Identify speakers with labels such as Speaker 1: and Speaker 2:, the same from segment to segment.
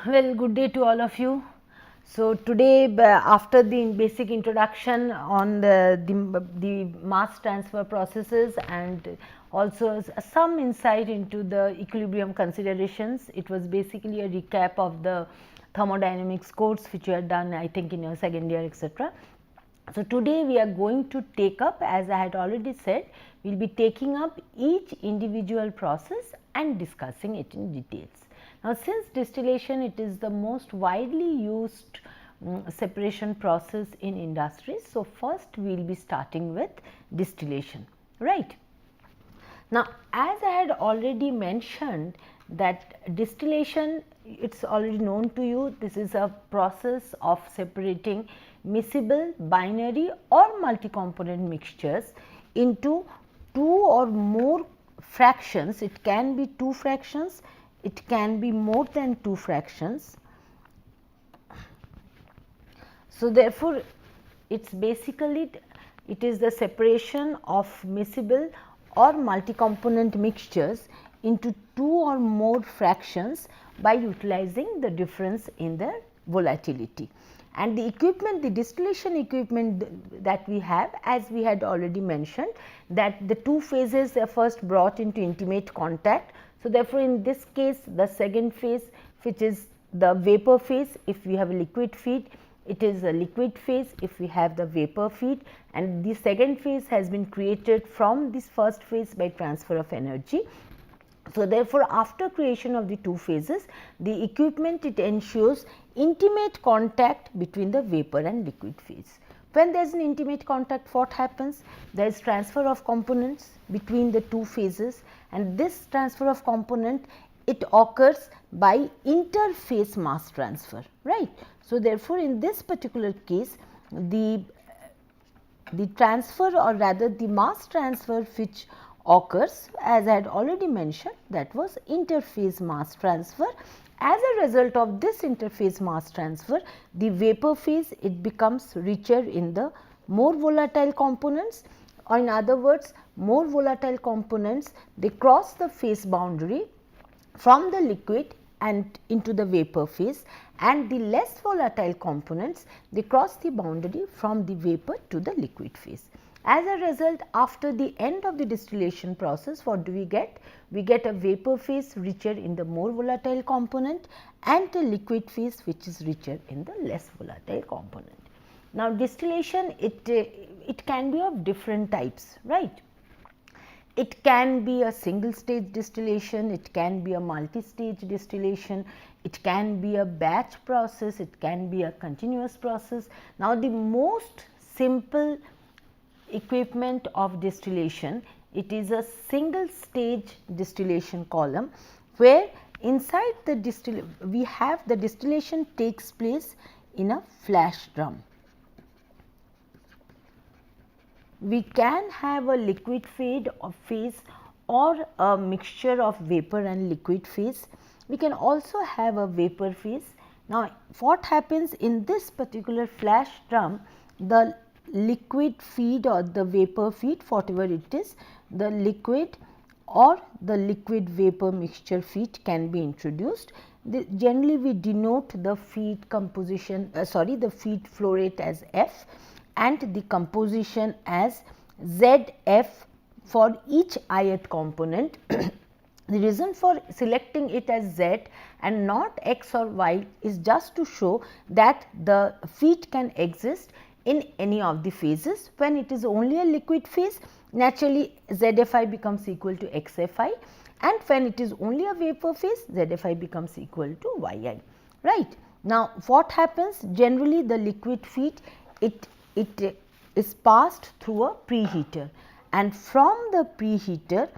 Speaker 1: Well, good day to all of you. So, today after the basic introduction on the mass transfer processes and also some insight into the equilibrium considerations, it was basically a recap of the thermodynamics course which you had done, I think, in your second year, etc. So, today we are going to take up, as I had already said, we will be taking up each individual process and discussing it in details. Now, since distillation, it is the most widely used separation process in industries. So, first we will be starting with distillation, right. Now, as I had already mentioned that distillation, it is already known to you, this is a process of separating miscible, binary or multi-component mixtures into two or more fractions. It can be two fractions, it can be more than two fractions. So, therefore, it is basically it is the separation of miscible or multi-component mixtures into two or more fractions by utilizing the difference in their volatility. And the equipment, the distillation equipment that we have, as we had already mentioned, that the two phases are first brought into intimate contact. So, therefore, in this case the second phase, which is the vapor phase, if we have a liquid feed, it is a liquid phase if we have the vapor feed, and the second phase has been created from this first phase by transfer of energy. So, therefore, after creation of the two phases, the equipment, it ensures intimate contact between the vapor and liquid phase. When there is an intimate contact, what happens? There is transfer of components between the two phases, and this transfer of component, it occurs by interphase mass transfer, right. So, therefore, in this particular case, the transfer, or rather the mass transfer which occurs, as I had already mentioned, that was interphase mass transfer. As a result of this interphase mass transfer, the vapor phase, it becomes richer in the more volatile components, or in other words, more volatile components, they cross the phase boundary from the liquid and into the vapor phase, and the less volatile components, they cross the boundary from the vapor to the liquid phase. As a result, after the end of the distillation process, what do we get? We get a vapor phase richer in the more volatile component and a liquid phase which is richer in the less volatile component. Now, distillation, it can be of different types, right. It can be a single stage distillation, it can be a multi-stage distillation, it can be a batch process, it can be a continuous process. Now, the most simple equipment of distillation, it is a single stage distillation column, where inside the we have the distillation takes place in a flash drum. We can have a liquid phase or a mixture of vapor and liquid phase. We can also have a vapor phase. Now, what happens in this particular flash drum, the liquid feed or the vapor feed, whatever it is, the liquid or the liquid vapor mixture feed can be introduced. Generally, we denote the feed composition, the feed flow rate as F, and the composition as ZF for each ith component. The reason for selecting it as Z and not X or Y is just to show that the feed can exist in any of the phases. When it is only a liquid phase, naturally ZFI becomes equal to XFI, and when it is only a vapor phase, ZFI becomes equal to YI, right. Now, what happens? Generally the liquid feed, it is passed through a preheater, and from the preheater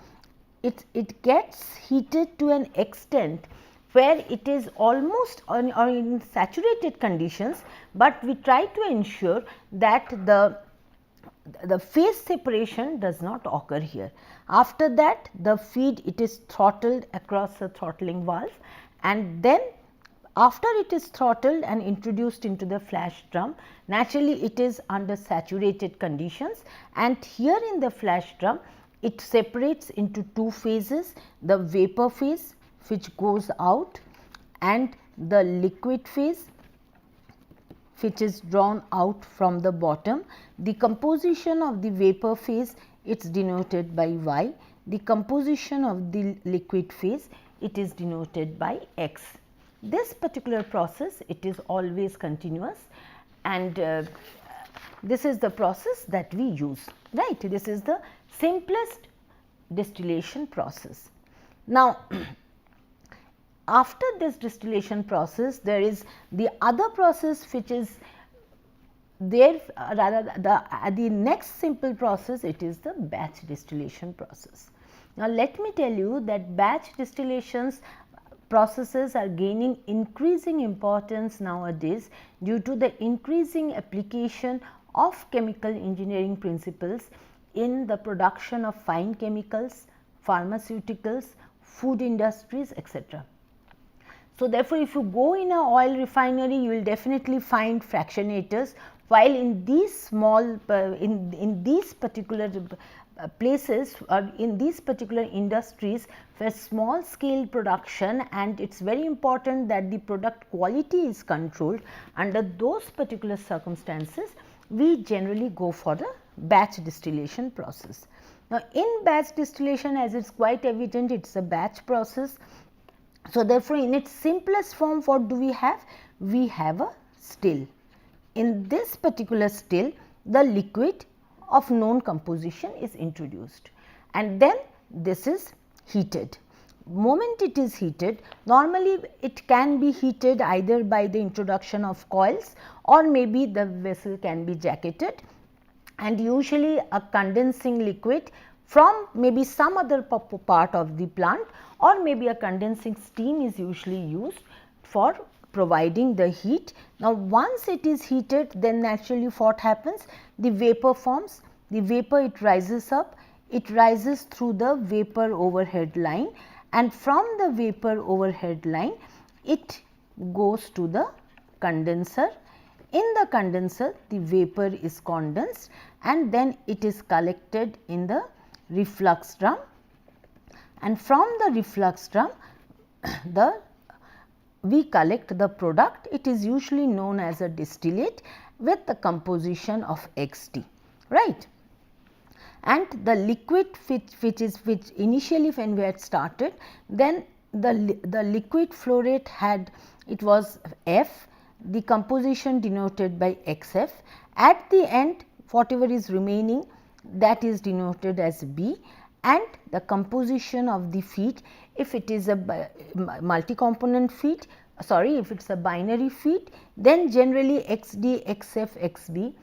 Speaker 1: it gets heated to an extent where it is almost or in saturated conditions, but we try to ensure that the phase separation does not occur here. After that, the feed, it is throttled across a throttling valve, and then after it is throttled and introduced into the flash drum, naturally it is under saturated conditions, and here in the flash drum it separates into two phases, the vapor phase which goes out and the liquid phase which is drawn out from the bottom. The composition of the vapor phase, it is denoted by Y. The composition of the liquid phase, it is denoted by X. This particular process, it is always continuous, and this is the process that we use, right. This is the simplest distillation process. Now, after this distillation process, there is the other process which is there, the next simple process, it is the batch distillation process. Now, let me tell you that batch distillations processes are gaining increasing importance nowadays due to the increasing application of chemical engineering principles in the production of fine chemicals, pharmaceuticals, food industries, etc. So, therefore, if you go in a oil refinery, you will definitely find fractionators, while in these small in these particular places or in these particular industries for small scale production, and it is very important that the product quality is controlled. Under those particular circumstances, we generally go for the batch distillation process. Now, in batch distillation, as it is quite evident, it is a batch process. So, therefore, in its simplest form, what do we have? We have a still. In this particular still, the liquid of known composition is introduced, and then this is heated. Moment it is heated, normally it can be heated either by the introduction of coils, or maybe the vessel can be jacketed, and usually a condensing liquid from maybe some other part of the plant, or maybe a condensing steam is usually used for providing the heat. Now, once it is heated, then naturally what happens? The vapor forms, the vapor, it rises up, it rises through the vapor overhead line, and from the vapor overhead line it goes to the condenser. In the condenser, the vapor is condensed, and then it is collected in the reflux drum, and from the reflux drum we collect the product. It is usually known as a distillate with the composition of Xt, right. And the liquid which initially when we had started, then the liquid flow rate had, it was F, the composition denoted by Xf. At the end, whatever is remaining, that is denoted as B, and the composition of the feed, if it is a multi-component feed, if it is a binary feed, then generally Xd, Xf, Xb,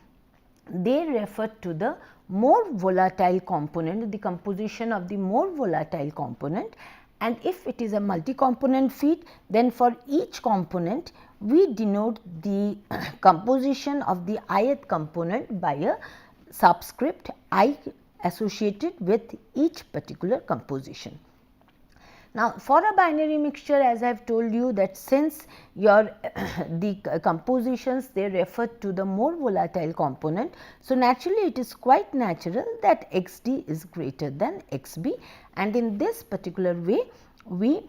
Speaker 1: they refer to the more volatile component, the composition of the more volatile component. And if it is a multi-component feed, then for each component we denote the composition of the ith component by a subscript I associated with each particular composition. Now, for a binary mixture, as I have told you that since your the compositions, they refer to the more volatile component. So, naturally it is quite natural that Xd is greater than Xb, and in this particular way we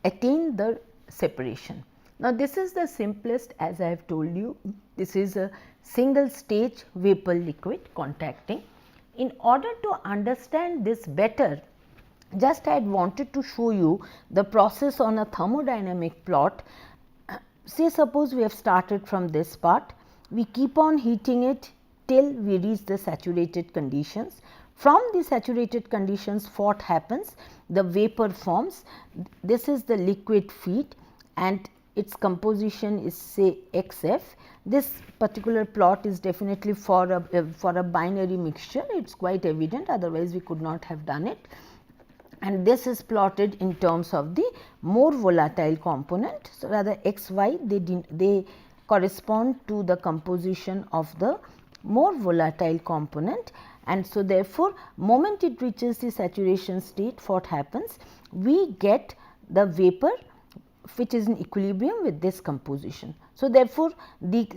Speaker 1: attain the separation. Now, this is the simplest, as I have told you, this is a single stage vapor liquid contacting. In order to understand this better, just I had wanted to show you the process on a thermodynamic plot. Say suppose we have started from this part, we keep on heating it till we reach the saturated conditions. From the saturated conditions, what happens? The vapor forms. This is the liquid feed and its composition is say Xf. This particular plot is definitely for a binary mixture, it is quite evident, otherwise we could not have done it. And this is plotted in terms of the more volatile component. So, rather x, y they correspond to the composition of the more volatile component, and so therefore, moment it reaches the saturation state, what happens? We get the vapor which is in equilibrium with this composition. So, therefore, the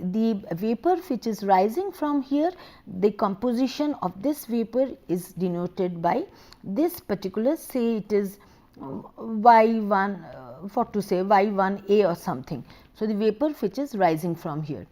Speaker 1: vapor which is rising from here, the composition of this vapor is denoted by this particular, say it is y1 for to say Y1A or something. So, the vapor which is rising from here.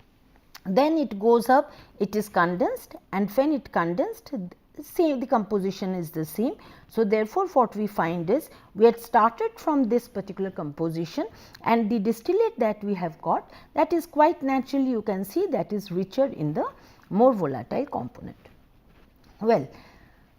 Speaker 1: Then it goes up, it is condensed, and when it condensed, same the composition is the same. So, therefore, what we find is we had started from this particular composition, and the distillate that we have got, that is quite naturally you can see that is richer in the more volatile component. Well,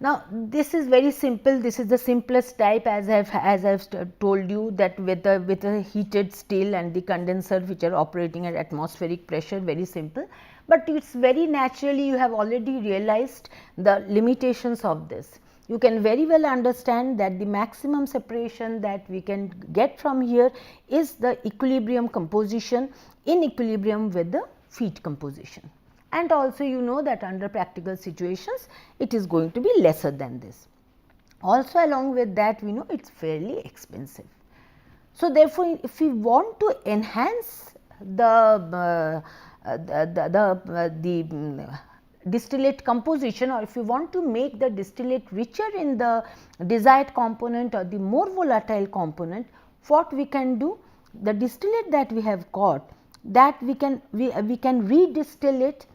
Speaker 1: now this is very simple, this is the simplest type, as I have told you, that with a heated still and the condenser which are operating at atmospheric pressure, very simple, but it is very naturally you have already realized the limitations of this. You can very well understand that the maximum separation that we can get from here is the equilibrium composition in equilibrium with the feed composition. And also you know that under practical situations it is going to be lesser than this. Also along with that we know it is fairly expensive. So, therefore, if we want to enhance the distillate composition, or if you want to make the distillate richer in the desired component or the more volatile component, what we can do? The distillate that we have got, that we can redistill it,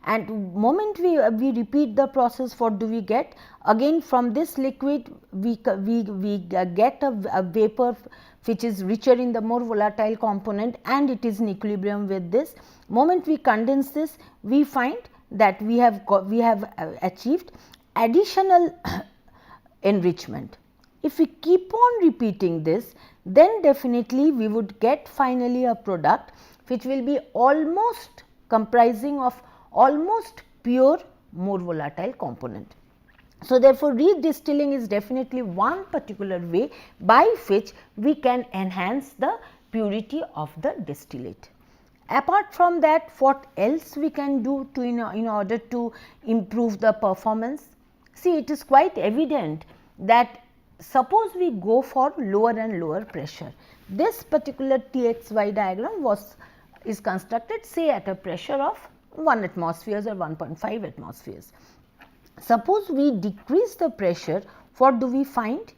Speaker 1: and moment we repeat the process, what do we get? Again from this liquid we get a vapor which is richer in the more volatile component, and it is in equilibrium with this. Moment we condense this, we find that we have achieved additional enrichment. If we keep on repeating this, then definitely we would get finally a product which will be almost comprising of almost pure more volatile component. So, therefore, redistilling is definitely one particular way by which we can enhance the purity of the distillate. Apart from that, what else we can do to in order to improve the performance? See, it is quite evident that suppose we go for lower and lower pressure. This particular TXY diagram is constructed say at a pressure of 1 atmospheres or 1.5 atmospheres. Suppose we decrease the pressure, what do we find?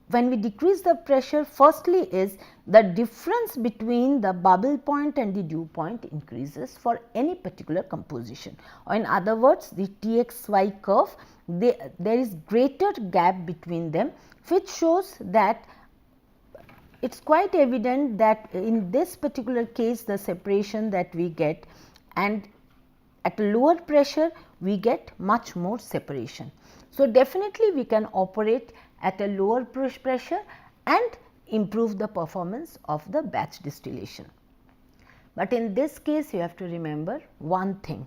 Speaker 1: When we decrease the pressure, firstly is the difference between the bubble point and the dew point increases for any particular composition, or in other words the TXY curve, there is greater gap between them, which shows that it is quite evident that in this particular case the separation that we get, and at a lower pressure we get much more separation. So, definitely we can operate at a lower pressure and improve the performance of the batch distillation. But in this case you have to remember one thing.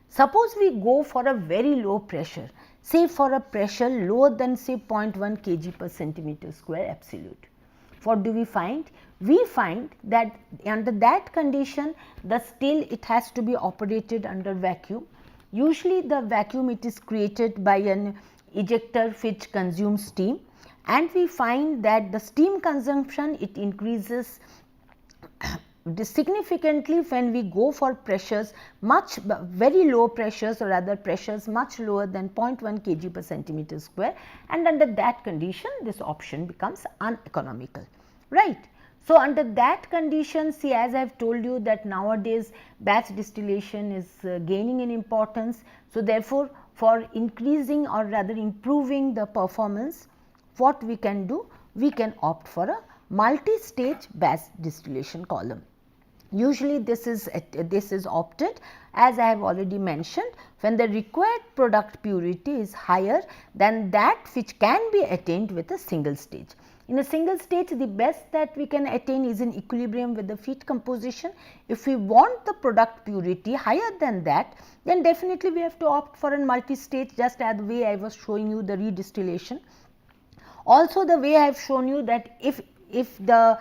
Speaker 1: Suppose we go for a very low pressure, say for a pressure lower than say 0.1 kg per centimeter square absolute. What do we find? We find that under that condition the still it has to be operated under vacuum. Usually the vacuum it is created by an ejector which consumes steam, and we find that the steam consumption it increases significantly when we go for pressures much very low pressures, or rather pressures much lower than 0.1 kg per centimeter square, and under that condition this option becomes uneconomical, right. So, under that condition, see, as I have told you that nowadays batch distillation is gaining in importance. So, therefore, for increasing or rather improving the performance, what we can do? We can opt for a multi-stage batch distillation column. Usually this is opted, as I have already mentioned, when the required product purity is higher than that which can be attained with a single stage. In a single stage, the best that we can attain is in equilibrium with the feed composition. If we want the product purity higher than that, then definitely we have to opt for a multi-stage, just as the way I was showing you the redistillation. Also the way I have shown you that if the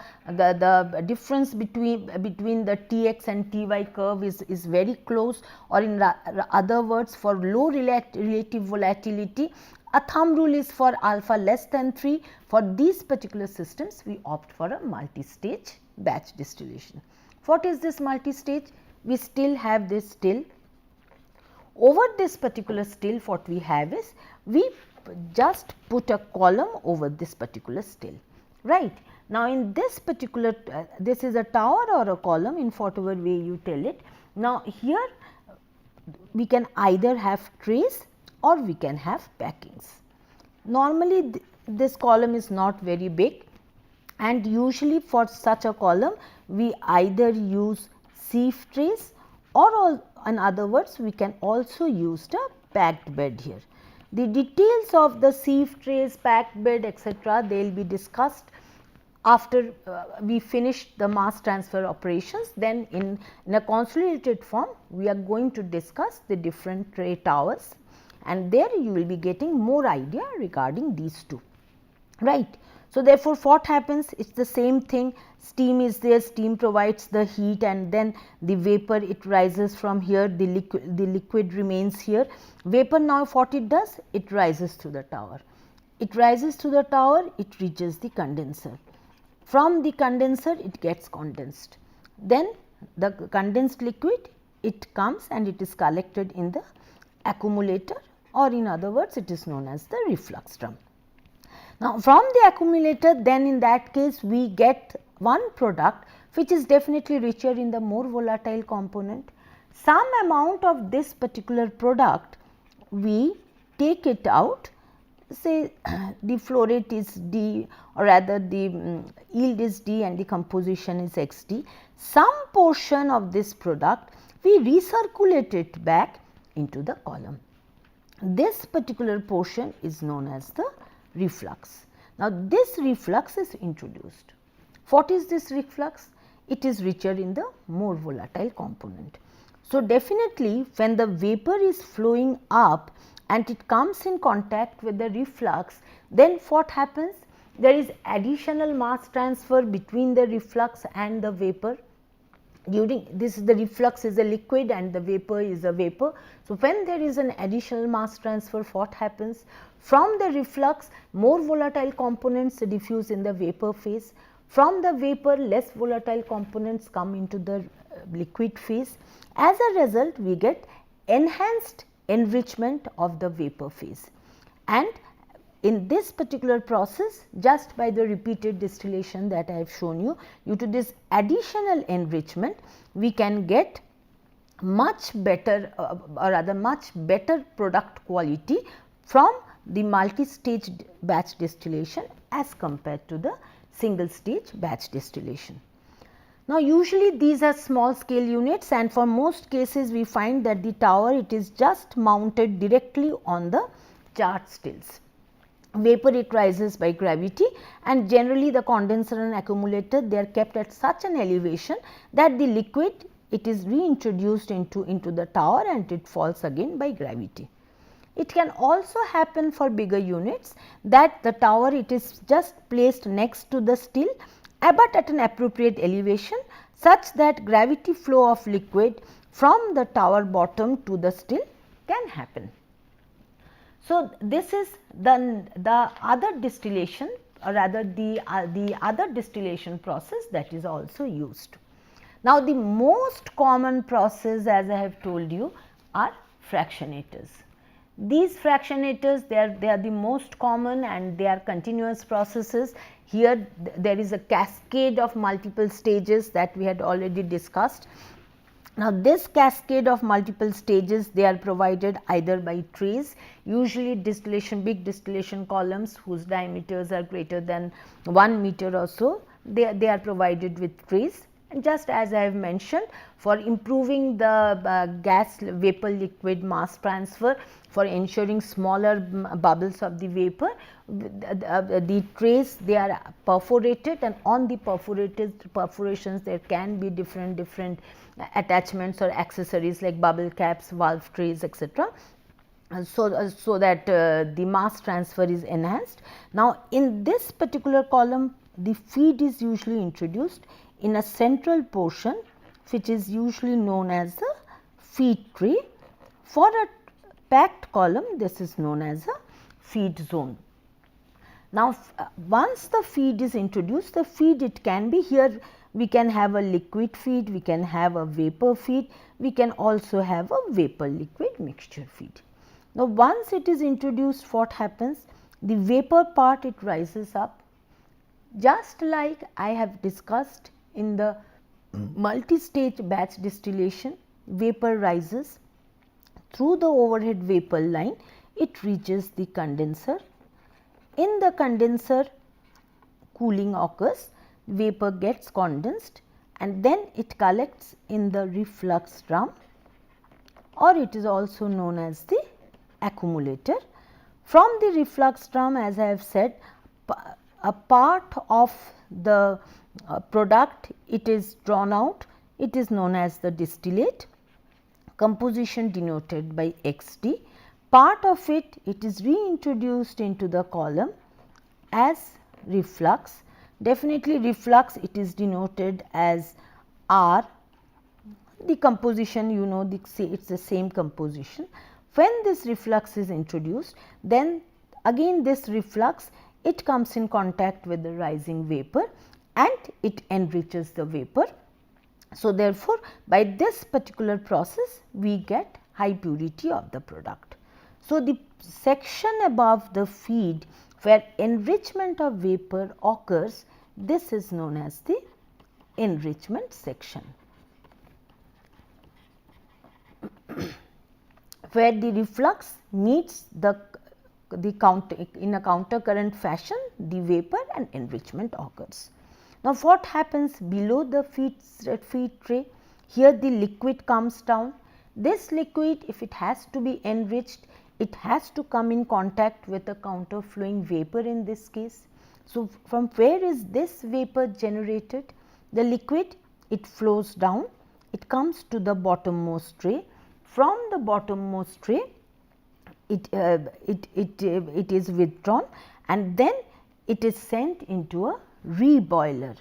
Speaker 1: difference between the Tx and Ty curve is very close, or in other words for low relative volatility, a thumb rule is for alpha less than 3. For these particular systems we opt for a multi-stage batch distillation. What is this multi-stage? We still have this still. Over this particular still, what we have is we just put a column over this particular still, right. Now, in this particular this is a tower or a column in whatever way you tell it. Now, here we can either have trays or we can have packings. Normally, this column is not very big, and usually for such a column we either use sieve trays or in other words we can also use the packed bed here. The details of the sieve trays, packed bed etc., they will be discussed after we finish the mass transfer operations. Then in a consolidated form we are going to discuss the different tray towers, and there you will be getting more idea regarding these two, right. So, therefore, what happens, it is the same thing, steam is there, steam provides the heat and then the vapor it rises from here, the liquid remains here. Vapor now what it does, it rises to the tower. It rises to the tower, it reaches the condenser. From the condenser it gets condensed. Then the condensed liquid, it comes and it is collected in the accumulator, or in other words it is known as the reflux drum. Now, from the accumulator, then in that case we get one product which is definitely richer in the more volatile component. Some amount of this particular product we take it out, say the flow rate is D, or rather the yield is D and the composition is XD. Some portion of this product we recirculate it back into the column. This particular portion is known as the reflux. Now, this reflux is introduced. What is this reflux? It is richer in the more volatile component. So, definitely when the vapor is flowing up and it comes in contact with the reflux, then what happens? There is additional mass transfer between the reflux and the vapor. During this, the reflux is a liquid and the vapor is a vapor. So, when there is an additional mass transfer, what happens? From the reflux, more volatile components diffuse in the vapor phase. From the vapor, less volatile components come into the liquid phase. As a result, we get enhanced enrichment of the vapor phase. And in this particular process, just by the repeated distillation that I have shown you, due to this additional enrichment, we can get much better or rather much better product quality from the multi-stage batch distillation as compared to the single stage batch distillation. Now, usually these are small scale units, and for most cases we find that the tower, it is just mounted directly on the chart stills. Vapor, it rises by gravity, and generally the condenser and accumulator, they are kept at such an elevation that the liquid, it is reintroduced into the tower and it falls again by gravity. It can also happen for bigger units that the tower, it is just placed next to the still, but at an appropriate elevation such that gravity flow of liquid from the tower bottom to the still can happen. So, this is the other distillation, or rather the other distillation process that is also used. Now, the most common process, as I have told you, are fractionators. These fractionators, they are the most common and they are continuous processes. Here there is a cascade of multiple stages that we had already discussed. Now, this cascade of multiple stages, they are provided either by trays, usually distillation, big distillation columns whose diameters are greater than 1 meter or so, they are provided with trays. And just as I have mentioned, for improving the gas vapor liquid mass transfer, for ensuring smaller bubbles of the vapor, the trays, they are perforated, and on the perforations there can be different attachments or accessories like bubble caps, valve trays, etc. So that the mass transfer is enhanced. Now, in this particular column, the feed is usually introduced in a central portion which is usually known as the feed tray. For a packed column, this is known as a feed zone. Now, once the feed is introduced, the feed, it can be, here we can have a liquid feed, we can have a vapor feed, we can also have a vapor liquid mixture feed. Now, once it is introduced, what happens? The vapor part, it rises up. Just like I have discussed in the multi-stage batch distillation, vapor rises through the overhead vapor line, it reaches the condenser. In the condenser, cooling occurs, vapor gets condensed and then it collects in the reflux drum, or it is also known as the accumulator. From the reflux drum, as I have said, a part of the product, it is drawn out, it is known as the distillate, composition denoted by XD. Part of it, it is reintroduced into the column as reflux. Definitely reflux, it is denoted as R. The composition, you know, it is the same composition. When this reflux is introduced, then again this reflux, it comes in contact with the rising vapor and it enriches the vapor. So, therefore, by this particular process, we get high purity of the product. So, the section above the feed where enrichment of vapor occurs, this is known as the enrichment section. Where the reflux meets the counter in a counter current fashion, the vapor and enrichment occurs. Now, what happens below the feed tray? Here the liquid comes down. This liquid, if it has to be enriched, it has to come in contact with a counter flowing vapor in this case. So, from where is this vapor generated? The liquid, it flows down, it comes to the bottommost tray. From the bottommost tray, it is withdrawn and then it is sent into a reboiler.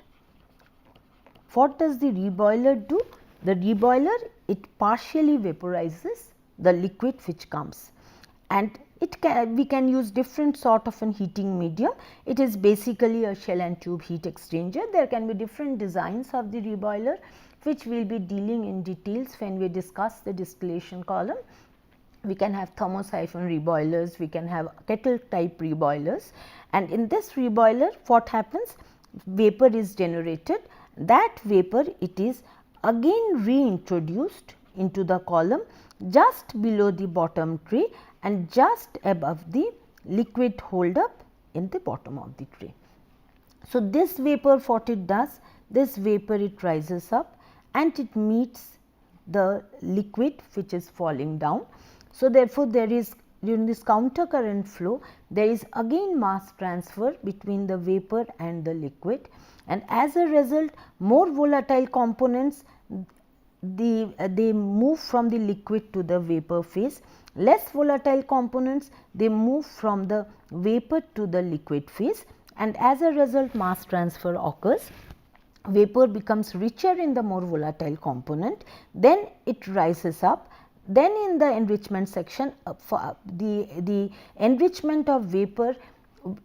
Speaker 1: What does the reboiler do? The reboiler, it partially vaporizes the liquid which comes, and we can use different sort of an heating medium. It is basically a shell and tube heat exchanger. There can be different designs of the reboiler, which we will be dealing in details when we discuss the distillation column. We can have thermosiphon reboilers, we can have kettle type reboilers, and in this reboiler what happens? Vapor is generated. That vapor, it is again reintroduced into the column just below the bottom tray and just above the liquid hold up in the bottom of the tray. So, this vapor, what it does? This vapor, it rises up and it meets the liquid which is falling down. So, therefore, there is during this counter current flow, there is again mass transfer between the vapor and the liquid, and as a result more volatile components, they move from the liquid to the vapor phase. Less volatile components, they move from the vapor to the liquid phase, and as a result mass transfer occurs. Vapor becomes richer in the more volatile component, then it rises up. Then in the enrichment section, the enrichment of vapor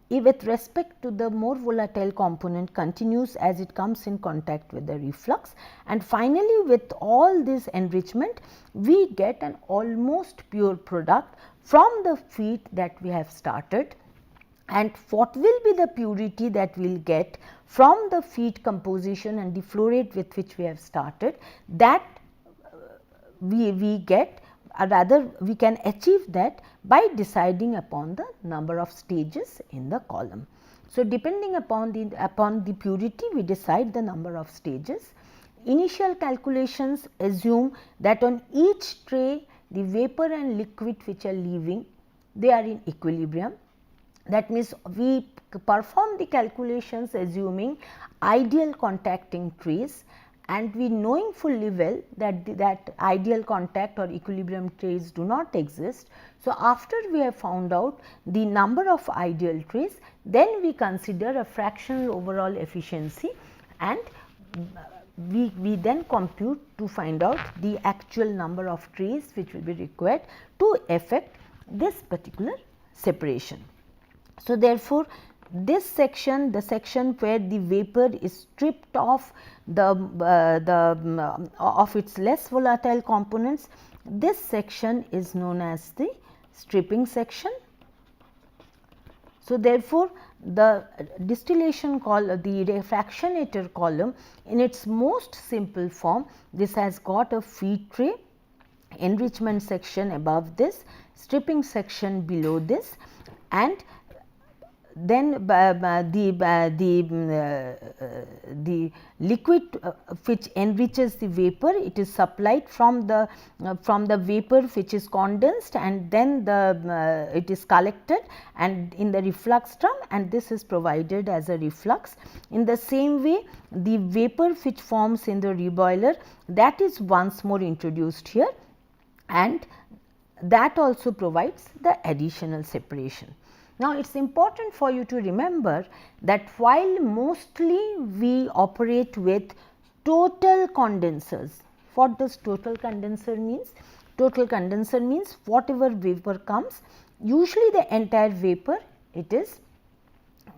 Speaker 1: with respect to the more volatile component continues as it comes in contact with the reflux, and finally with all this enrichment we get an almost pure product from the feed that we have started. And what will be the purity that we will get from the feed composition and the flow rate with which we have started? That we get, or rather we can achieve that by deciding upon the number of stages in the column. So, depending upon the purity, we decide the number of stages. Initial calculations assume that on each tray the vapor and liquid which are leaving, they are in equilibrium. That means, we perform the calculations assuming ideal contacting trays, and we knowing fully well that ideal contact or equilibrium trays do not exist. So, after we have found out the number of ideal trays, then we consider a fractional overall efficiency, and we then compute to find out the actual number of trays which will be required to effect this particular separation. So, therefore, this section, the section where the vapor is stripped off of its less volatile components, this section is known as the stripping section. So, therefore, the distillation column, the fractionator column in its most simple form, this has got a feed tray, enrichment section above this, stripping section below this, and then the liquid which enriches the vapor, it is supplied from the vapor which is condensed, and then it is collected and in the reflux drum, and this is provided as a reflux. In the same way, the vapor which forms in the reboiler, that is once more introduced here, and that also provides the additional separation. Now, it is important for you to remember that while mostly we operate with total condensers. What does total condenser means? Total condenser means whatever vapor comes, usually the entire vapor, it is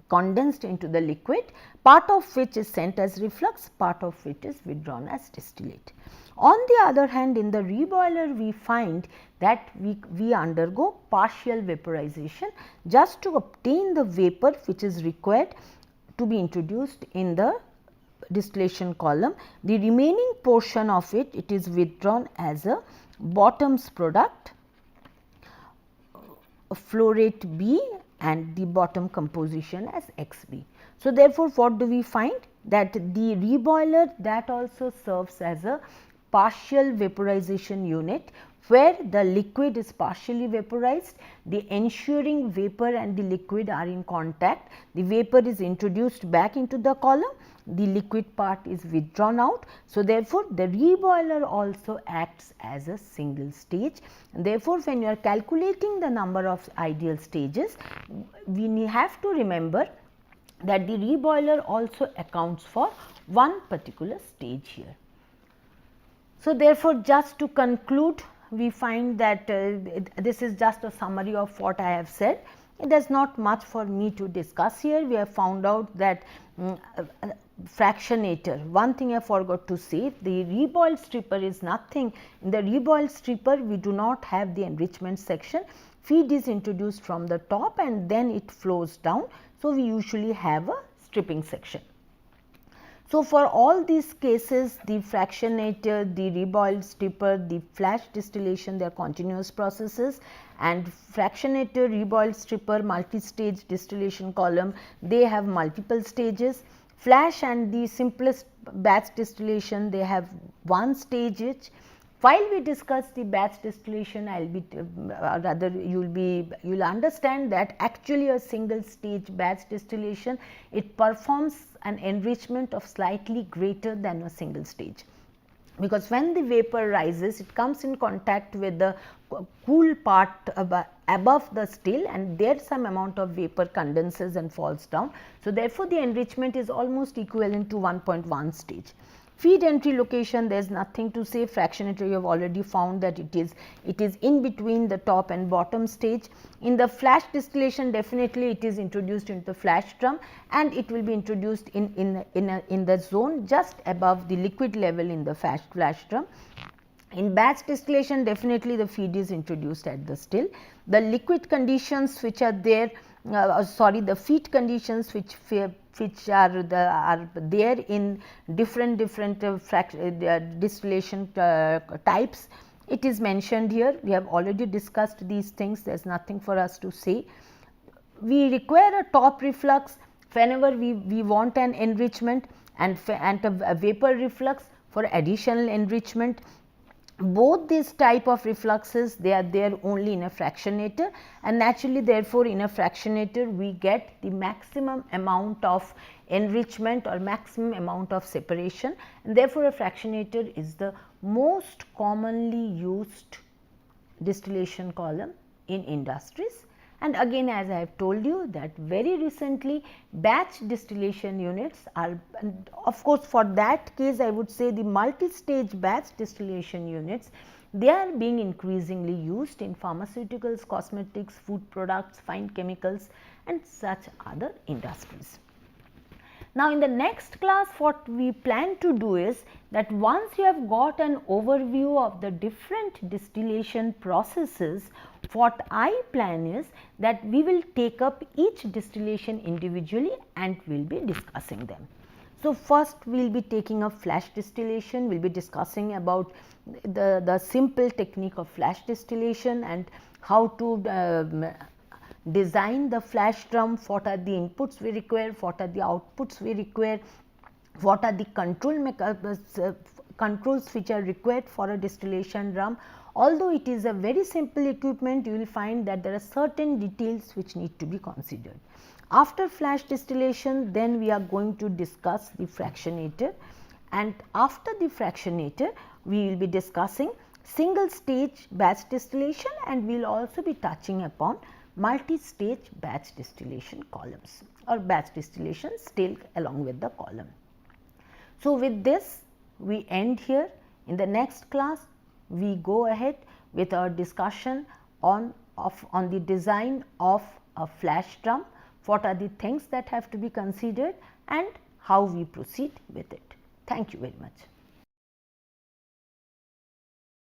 Speaker 1: condensed into the liquid, part of which is sent as reflux, part of which is withdrawn as distillate. On the other hand, in the reboiler we find that we undergo partial vaporization just to obtain the vapor which is required to be introduced in the distillation column. The remaining portion of it, it is withdrawn as a bottoms product, flow rate B, and the bottom composition as XB. So, therefore, what do we find? That the reboiler, that also serves as a partial vaporization unit, where the liquid is partially vaporized, the ensuring vapor and the liquid are in contact, the vapor is introduced back into the column, the liquid part is withdrawn out. So, therefore, the reboiler also acts as a single stage, and therefore, when you are calculating the number of ideal stages, we have to remember that the reboiler also accounts for one particular stage here. So, therefore, just to conclude, we find that this is just a summary of what I have said. There is not much for me to discuss here. We have found out that fractionator, one thing I forgot to say, the reboiled stripper is nothing. In the reboiled stripper, we do not have the enrichment section. Feed is introduced from the top and then it flows down. So, we usually have a stripping section. So, for all these cases, the fractionator, the reboiled stripper, the flash distillation, they are continuous processes, and fractionator, reboiled stripper, multi-stage distillation column, they have multiple stages. Flash and the simplest batch distillation, they have one stage each. While we discuss the batch distillation, I will be rather you will understand that actually a single stage batch distillation, it performs an enrichment of slightly greater than a single stage, because when the vapor rises, it comes in contact with the cool part above the still, and there some amount of vapor condenses and falls down. So, therefore, the enrichment is almost equivalent to 1.1 stage. Feed entry location, there is nothing to say. Fractionator, you have already found that it is in between the top and bottom stage. In the flash distillation, definitely it is introduced into the flash drum, and it will be introduced in the zone just above the liquid level in the flash drum. In batch distillation, definitely the feed is introduced at the still. The liquid conditions which are there, the feed conditions which are there in different distillation types, it is mentioned here. We have already discussed these things, there is nothing for us to say. We require a top reflux whenever we want an enrichment, and a vapor reflux for additional enrichment. Both these type of refluxes, they are there only in a fractionator, and naturally, therefore, in a fractionator we get the maximum amount of enrichment or maximum amount of separation, and therefore, a fractionator is the most commonly used distillation column in industries. And again, as I have told you that very recently batch distillation units are, of course, for that case I would say the multi-stage batch distillation units, they are being increasingly used in pharmaceuticals, cosmetics, food products, fine chemicals and such other industries. Now, in the next class what we plan to do is that once you have got an overview of the different distillation processes, what I plan is that we will take up each distillation individually and we will be discussing them. So, first we will be taking up flash distillation, we will be discussing about the simple technique of flash distillation and how to design the flash drum, what are the inputs we require, what are the outputs we require, what are the controls which are required for a distillation drum. Although it is a very simple equipment, you will find that there are certain details which need to be considered. After flash distillation, then we are going to discuss the fractionator, and after the fractionator we will be discussing single stage batch distillation, and we will also be touching upon multi-stage batch distillation columns or batch distillation still along with the column. So, with this we end here. In the next class we go ahead with our discussion on the design of a flash drum, what are the things that have to be considered and how we proceed with it. Thank you very much.